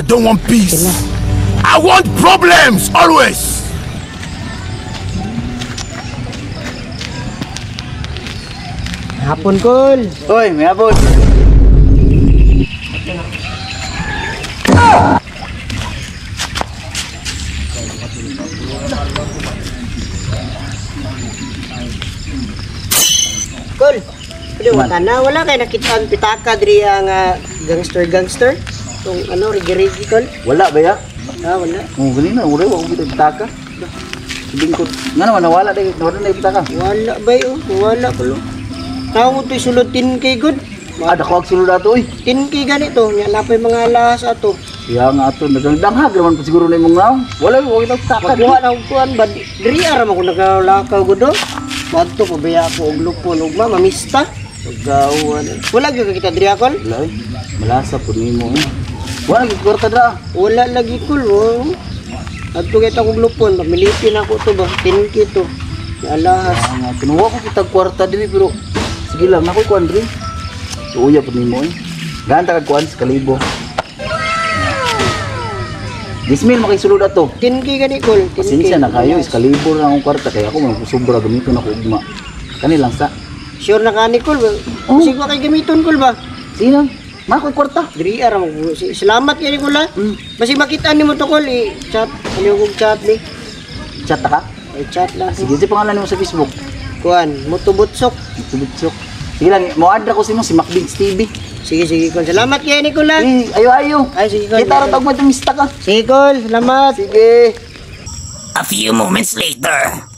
don't want peace. I want problems always. Hapon, Kol. Hoy, may hapon. Kol. Wala kayo nakita ang pitaka diri ang gangster. Itong rigi-rigi, Kol. Wala ba ya? Wala. Oh, ganina, uri wa ko pitaka. Sabing ko, nga naman nawala na pitaka. Wala ba yun? Wala, Kol. Tao mo ito'y sulod 10K, good. Ada ko ang sulod ato, oy. 10K ganito. Nga napay mga lahas ato. Kaya nga ato, nagdanghag naman po siguro na imong naong. Wala, huwag ito pitaka. Pagkuha na kuan ba? Diri aram ako nagalakaw, good, oh. Bato, pabaya ako og lupon, og mamista. Pagkawan. Wala gyud kita diri akol? Wala, malasa po nimo. Wala, kwarta dra. Wala lagi, Kol, oh. Adto kita kog lupon, pamilitin ako to ba? 10K to. Alahas. Nga, kinuha ko kita kwarta diri, pero sige lang, nakoy kuan diri. Uya po nimo, eh. Ganta kag kuan, kalibo. 10,000 makisulod ato. 10K gani, Kol. 10K. Pasensya na kayo, iskalibor na akong kwarta, kaya ako magkusubra, gamiton ako ugma. Kanilang sa. Sure na kani, Kol. Sige ko kay gamiton, Kol ba? Sino? Makoy kwarta. Diri aram ako. Salamat kay Kol, ha. Basi makita nimo to, Kol, chat. Ano kog chat ni? Chat ka? Ay chat lang. Sige, si pangalan mo sa Facebook. Kuan, Mutubutsok. Tubutsok. Sige lang, mo-add ko si mo, si Macbigs TV. Sige, Kol. Salamat kay Kol, ha. Ayo. Ay, sige, Kol. Kita rin tawag mo itong mista ka. Sige, Kol. Salamat. Sige. A few moments later.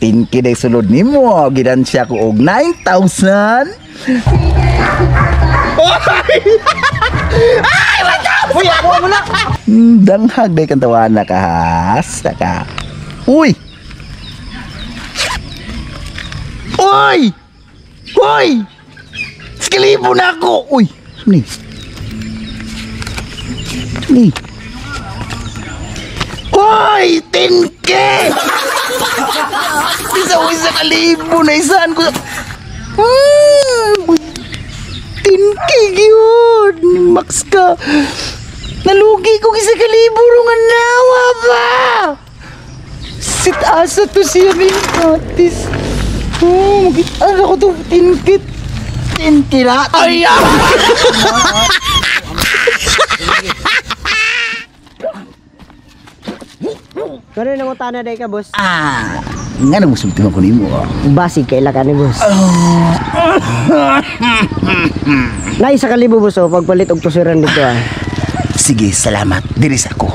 Tinki day sulod nimo, gidansya ko og 9,000. Ay, wala! Uy, ako mo na! Danghag day kang tawana ka, has. Saka. Uy! Uy! Uy! Skilibo na ako! Uy! Sini. Uy! 10K! Isa kalibo na isaan ko. 10K yun! Max ka! Nalugi ko isa kalibo nga nawa ba? Sit asa to siya may artist. Ano ko to? 10K na? Ay! Kano nang utana day ka, boss? Nga na musulti mo ko nimo. Basig kaila ka ni boss. Na isa ka libo, boss, pagpalit og tusiran dito, Sige, salamat. Diris ako.